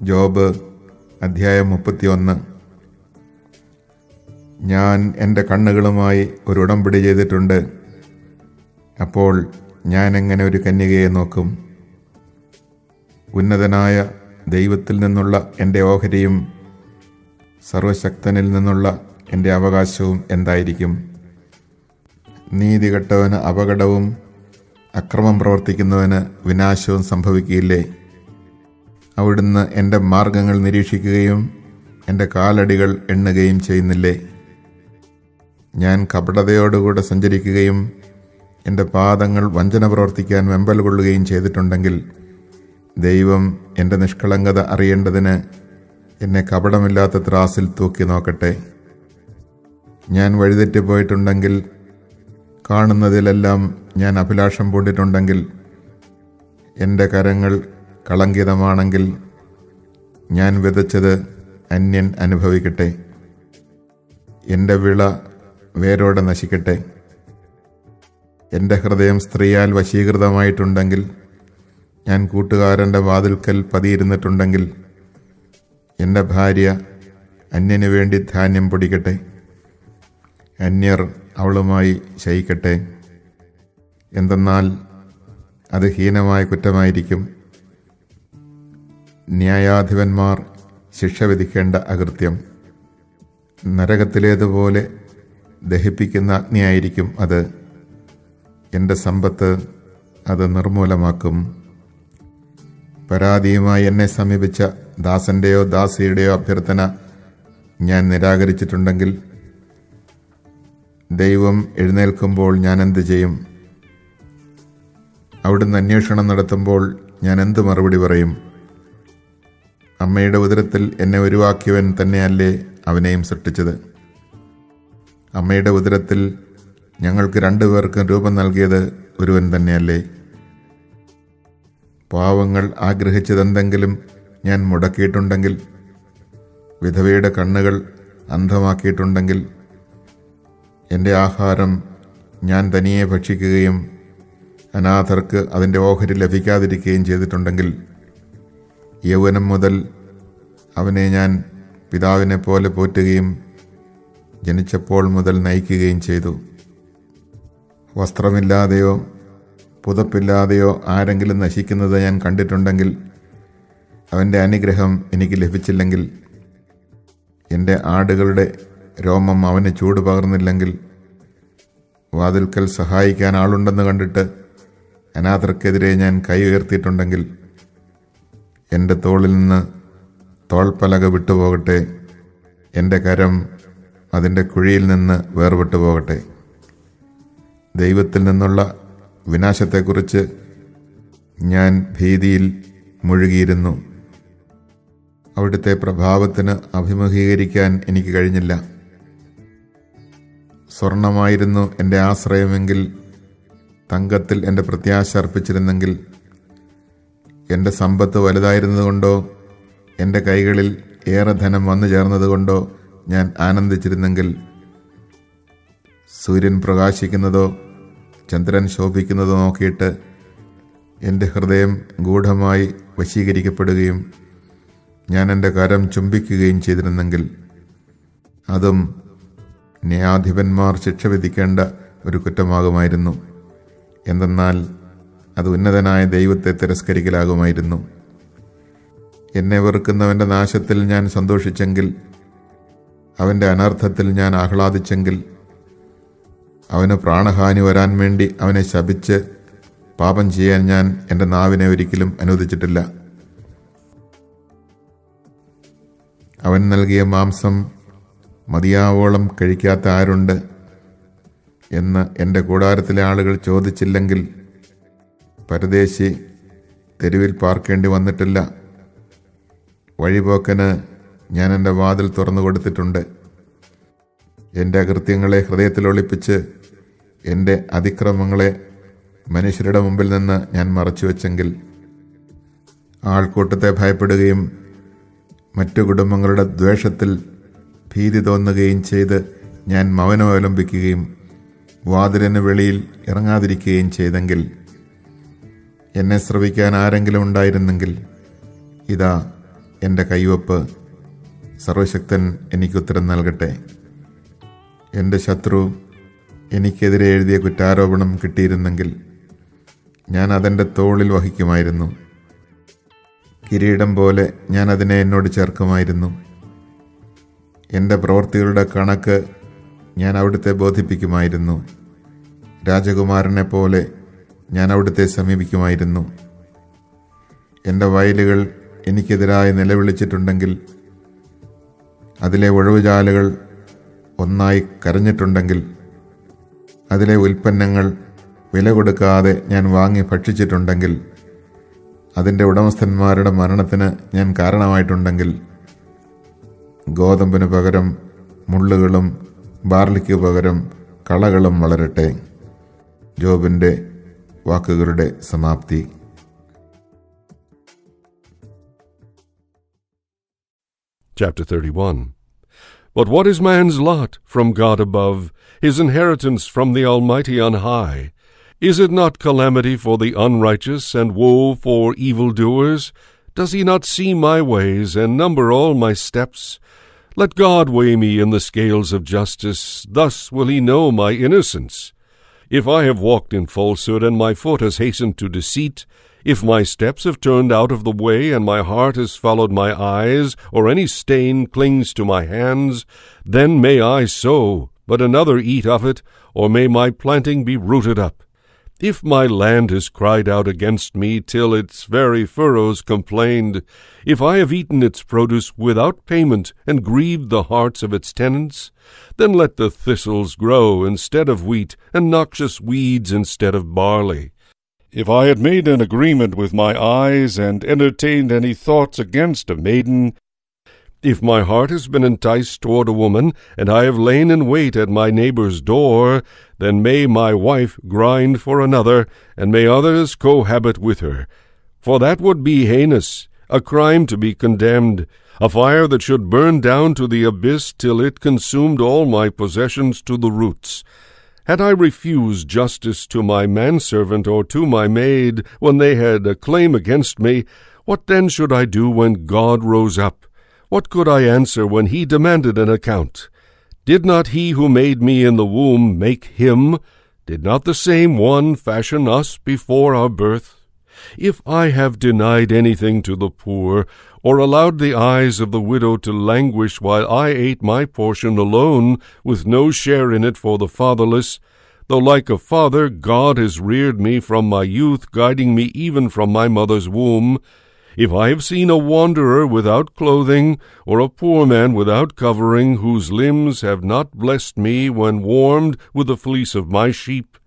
Job അധ്യായം 31. ഞാൻ എൻ്റെ കണ്ണുകളുമായി ഒരു ഉടമ്പടി ചെയ്തിട്ടുണ്ട്. അപ്പോൾ ഞാൻ എങ്ങനെ ഒരു കന്യകയെ നോക്കും? ഉന്നതനായ ദൈവത്തിൽ നിന്നുള്ള എൻ്റെ ഓഹരിയും സർവശക്തനിൽ നിന്നുള്ള എൻ്റെ അവകാശവും എന്തായിരിക്കും? നീതി കെട്ടവന് അപകടവും അക്രമം പ്രവർത്തിക്കുന്നവന് വിനാശവും സംഭവിക്കുകയില്ലേ? അവിടുന്ന് എൻ്റെ മാർഗങ്ങൾ നിരീക്ഷിക്കുകയും എൻ്റെ കാലടികൾ എണ്ണുകയും ചെയ്യുന്നില്ലേ? ഞാൻ കപടതയോടുകൂടെ സഞ്ചരിക്കുകയും എൻ്റെ പാദങ്ങൾ വഞ്ചന പ്രവർത്തിക്കാൻ വെമ്പൽ കൊള്ളുകയും ചെയ്തിട്ടുണ്ടെങ്കിൽ ദൈവം എൻ്റെ നിഷ്കളങ്കത അറിയേണ്ടതിന് എന്നെ കപടമില്ലാത്ത ത്രാസിൽ തൂക്കി നോക്കട്ടെ. ഞാൻ വഴിതെറ്റിപ്പോയിട്ടുണ്ടെങ്കിൽ, കാണുന്നതിലെല്ലാം ഞാൻ അഭിലാഷം പൂണ്ടിട്ടുണ്ടെങ്കിൽ, എൻ്റെ കരങ്ങൾ കളങ്കിതമാണെങ്കിൽ, ഞാൻ വിതച്ചത് അന്യൻ അനുഭവിക്കട്ടെ. എൻ്റെ വിള വേരോടെ നശിക്കട്ടെ. എൻ്റെ ഹൃദയം സ്ത്രീയാൽ വശീകൃതമായിട്ടുണ്ടെങ്കിൽ, ഞാൻ കൂട്ടുകാരൻ്റെ വാതിൽക്കൽ പതിയിരുന്നിട്ടുണ്ടെങ്കിൽ, എൻ്റെ ഭാര്യ അന്യനു വേണ്ടി ധാന്യം പൊടിക്കട്ടെ. അന്യർ അവളുമായി ശയിക്കട്ടെ. എന്തെന്നാൽ അത് ഹീനമായ കുറ്റമായിരിക്കും. ന്യായാധിപന്മാർ ശിക്ഷ വിധിക്കേണ്ട അകൃത്യം. നരകത്തിലേതുപോലെ ദഹിപ്പിക്കുന്ന അഗ്നിയായിരിക്കും അത്. എൻ്റെ സമ്പത്ത് അത് നിർമൂലമാക്കും. പരാതിയുമായി എന്നെ സമീപിച്ച ദാസൻ്റെയോ ദാസിയുടെയോ അഭ്യർത്ഥന ഞാൻ നിരാകരിച്ചിട്ടുണ്ടെങ്കിൽ, ദൈവം എഴുന്നേൽക്കുമ്പോൾ ഞാൻ എന്തു ചെയ്യും? അവിടുന്ന് അന്വേഷണം നടത്തുമ്പോൾ ഞാൻ എന്ത് മറുപടി പറയും? അമ്മയുടെ ഉദരത്തിൽ എന്നെ ഉരുവാക്കിയവൻ തന്നെയല്ലേ അവനെയും സൃഷ്ടിച്ചത്? അമ്മയുടെ ഉദരത്തിൽ ഞങ്ങൾക്ക് 2 പേർക്കും രൂപം നൽകിയത് ഒരുവൻ തന്നെയല്ലേ? പാവങ്ങൾ ആഗ്രഹിച്ചതെന്തെങ്കിലും ഞാൻ മുടക്കിയിട്ടുണ്ടെങ്കിൽ, വിധവയുടെ കണ്ണുകൾ അന്ധമാക്കിയിട്ടുണ്ടെങ്കിൽ, എൻ്റെ ആഹാരം ഞാൻ തനിയെ ഭക്ഷിക്കുകയും അനാഥർക്ക് അതിൻ്റെ ഓഹരി ലഭിക്കാതിരിക്കുകയും ചെയ്തിട്ടുണ്ടെങ്കിൽ, യൗവനം മുതൽ അവനെ ഞാൻ പിതാവിനെ പോലെ പോറ്റുകയും ജനിച്ചപ്പോൾ മുതൽ നയിക്കുകയും ചെയ്തു. വസ്ത്രമില്ലാതെയോ പുതപ്പില്ലാതെയോ ആരെങ്കിലും നശിക്കുന്നത് ഞാൻ കണ്ടിട്ടുണ്ടെങ്കിൽ, അവൻ്റെ അനുഗ്രഹം എനിക്ക് ലഭിച്ചില്ലെങ്കിൽ, എൻ്റെ ആടുകളുടെ രോമം അവന് ചൂട് പകർന്നില്ലെങ്കിൽ, വാതിൽക്കൽ സഹായിക്കാൻ ആളുണ്ടെന്ന് കണ്ടിട്ട് അനാഥർക്കെതിരെ ഞാൻ കൈ ഉയർത്തിയിട്ടുണ്ടെങ്കിൽ, എൻ്റെ തോളിൽ നിന്ന് തോൾപ്പലക വിട്ടുപോകട്ടെ. എൻ്റെ കരം അതിൻ്റെ കുഴിയിൽ നിന്ന് വേർപെട്ടു പോകട്ടെ. ദൈവത്തിൽ നിന്നുള്ള വിനാശത്തെക്കുറിച്ച് ഞാൻ ഭീതിയിൽ മുഴുകിയിരുന്നു. അവിടുത്തെ പ്രഭാവത്തിന് അഭിമുഖീകരിക്കാൻ എനിക്ക് കഴിഞ്ഞില്ല. സ്വർണമായിരുന്നു എൻ്റെ ആശ്രയമെങ്കിൽ, തങ്കത്തിൽ എൻ്റെ പ്രത്യാശ അർപ്പിച്ചിരുന്നെങ്കിൽ, എൻ്റെ സമ്പത്ത് വലുതായിരുന്നതുകൊണ്ടോ എൻ്റെ കൈകളിൽ ഏറെ ധനം വന്നു ചേർന്നതുകൊണ്ടോ ഞാൻ ആനന്ദിച്ചിരുന്നെങ്കിൽ, സൂര്യൻ പ്രകാശിക്കുന്നതോ ചന്ദ്രൻ ശോഭിക്കുന്നതോ നോക്കിയിട്ട് എൻ്റെ ഹൃദയം ഗൂഢമായി വശീകരിക്കപ്പെടുകയും ഞാൻ എൻ്റെ കരം ചുംബിക്കുകയും ചെയ്തിരുന്നെങ്കിൽ, അതും ന്യായാധിപന്മാർ ശിക്ഷ വിധിക്കേണ്ട ഒരു കുറ്റമാകുമായിരുന്നു. എന്തെന്നാൽ അത് ഉന്നതനായ ദൈവത്തെ തിരസ്കരിക്കലാകുമായിരുന്നു. എന്നെ വെറുക്കുന്നവൻ്റെ നാശത്തിൽ ഞാൻ സന്തോഷിച്ചെങ്കിൽ, അവൻ്റെ അനർത്ഥത്തിൽ ഞാൻ ആഹ്ലാദിച്ചെങ്കിൽ, അവന് പ്രാണഹാനി വരാൻ വേണ്ടി അവനെ ശപിച്ച് പാപം ചെയ്യാൻ ഞാൻ എൻ്റെ നാവിനെ ഒരിക്കലും അനുവദിച്ചിട്ടില്ല. അവൻ നൽകിയ മാംസം മതിയാവോളം കഴിക്കാത്ത ആരുണ്ട് എന്ന് എൻ്റെ കൂടാരത്തിലെ ആളുകൾ ചോദിച്ചില്ലെങ്കിൽ, പരദേശി തെരുവിൽ പാർക്കേണ്ടി വന്നിട്ടില്ല. വഴിപോക്കന് ഞാൻ എൻ്റെ വാതിൽ തുറന്നു കൊടുത്തിട്ടുണ്ട്. എൻ്റെ അകൃത്യങ്ങളെ ഹൃദയത്തിൽ ഒളിപ്പിച്ച് എൻ്റെ അതിക്രമങ്ങളെ മനുഷ്യരുടെ മുമ്പിൽ നിന്ന് ഞാൻ മറച്ചുവെച്ചെങ്കിൽ, ആൾക്കൂട്ടത്തെ ഭയപ്പെടുകയും മറ്റു കുടുംബങ്ങളുടെ ദ്വേഷത്തിൽ ഭീതി തോന്നുകയും ചെയ്ത് ഞാൻ മൗനമവലംബിക്കുകയും വാതിലിന് വെളിയിൽ ഇറങ്ങാതിരിക്കുകയും ചെയ്തെങ്കിൽ, എന്നെ ശ്രവിക്കാൻ ആരെങ്കിലും ഉണ്ടായിരുന്നെങ്കിൽ, ഇതാ എൻ്റെ കൈവപ്പ് സർവശക്തൻ എനിക്കുത്തരം നൽകട്ടെ. എൻ്റെ ശത്രു എനിക്കെതിരെ എഴുതിയ കുറ്റാരോപണം കിട്ടിയിരുന്നെങ്കിൽ ഞാൻ അതെൻ്റെ തോളിൽ വഹിക്കുമായിരുന്നു. കിരീടം പോലെ ഞാൻ അതിനെ എന്നോട് ചേർക്കുമായിരുന്നു. എൻ്റെ പ്രവൃത്തികളുടെ കണക്ക് ഞാൻ അവിടുത്തെ ബോധിപ്പിക്കുമായിരുന്നു. രാജകുമാരനെ പോലെ ഞാൻ അവിടുത്തെ സമീപിക്കുമായിരുന്നു. എൻ്റെ വയലുകൾ എനിക്കെതിരായി നിലവിളിച്ചിട്ടുണ്ടെങ്കിൽ, അതിലെ ഒഴിവുചാലുകൾ ഒന്നായി കരഞ്ഞിട്ടുണ്ടെങ്കിൽ, അതിലെ ഉൽപ്പന്നങ്ങൾ വില കൊടുക്കാതെ ഞാൻ വാങ്ങി ഭക്ഷിച്ചിട്ടുണ്ടെങ്കിൽ, അതിൻ്റെ ഉടമസ്ഥന്മാരുടെ മരണത്തിന് ഞാൻ കാരണമായിട്ടുണ്ടെങ്കിൽ, ഗോതമ്പിന് പകരം മുള്ളുകളും ബാർലിക്ക് പകരം കളകളും വളരട്ടെ. ജോബിൻ്റെ വാക്കുകളുടെ സമാപ്തി. Chapter 31. But what is man's lot from God above, his inheritance from the Almighty on high? Is it not calamity for the unrighteous, and woe for evildoers? Does he not see my ways, and number all my steps? Let God weigh me in the scales of justice, thus will he know my innocence. If I have walked in falsehood, and my foot has hastened to deceit, if my steps have turned out of the way, and my heart has followed my eyes, or any stain clings to my hands, then may I sow, but another eat of it, or may my planting be rooted up. If my land has cried out against me till its very furrows complained, if I have eaten its produce without payment, and grieved the hearts of its tenants, then let the thistles grow instead of wheat, and noxious weeds instead of barley. If I had made an agreement with my eyes, and entertained any thoughts against a maiden, if my heart has been enticed toward a woman, and I have lain in wait at my neighbor's door, then may my wife grind for another, and may others cohabit with her. For that would be heinous, a crime to be condemned, a fire that should burn down to the abyss till it consumed all my possessions to the roots. Had I refused justice to my manservant or to my maid when they had a claim against me, what then should I do when God rose up? What could I answer when he demanded an account? Did not he who made me in the womb make him? Did not the same one fashion us before our birth? If I have denied anything to the poor, or allowed the eyes of the widow to languish while I ate my portion alone, with no share in it for the fatherless, though like a father God has reared me from my youth, guiding me even from my mother's womb, if I have seen a wanderer without clothing, or a poor man without covering, whose limbs have not blessed me when warmed with the fleece of my sheep,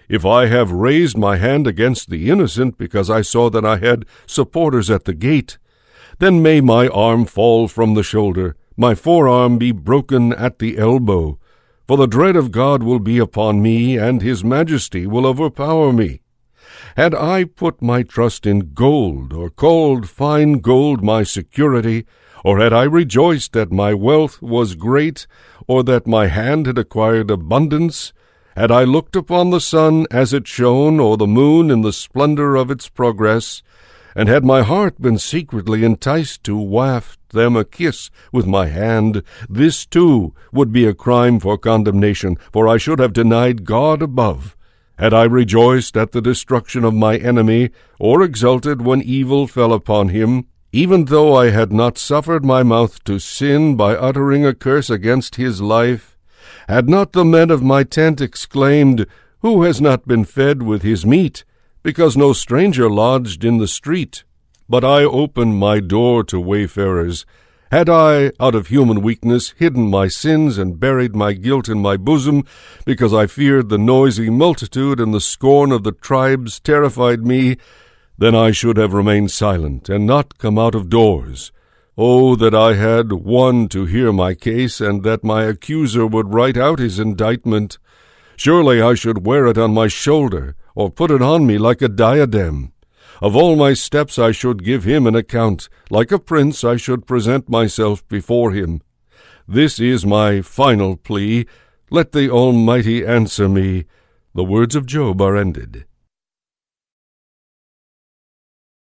if I have raised my hand against the innocent because I saw that I had supporters at the gate, then may my arm fall from the shoulder, my forearm be broken at the elbow, for the dread of God will be upon me, and his majesty will overpower me. Had I put my trust in gold, or called fine gold my security, or had I rejoiced that my wealth was great, or that my hand had acquired abundance, had I looked upon the sun as it shone, or the moon in the splendor of its progress, and had my heart been secretly enticed to waft them a kiss with my hand, this too would be a crime for condemnation, for I should have denied God above. Had I rejoiced at the destruction of my enemy, or exulted when evil fell upon him, even though I had not suffered my mouth to sin by uttering a curse against his life, had not the men of my tent exclaimed, Who has not been fed with his meat? Because no stranger lodged in the street. But I opened my door to wayfarers. Had I, out of human weakness, hidden my sins and buried my guilt in my bosom, because I feared the noisy multitude and the scorn of the tribes terrified me, then I should have remained silent and not come out of doors. Oh, that I had one to hear my case, and that my accuser would write out his indictment. Surely I should wear it on my shoulder, or put it on me like a diadem. Of all my steps I should give him an account. Like a prince I should present myself before him. This is my final plea. Let the Almighty answer me. The words of Job are ended.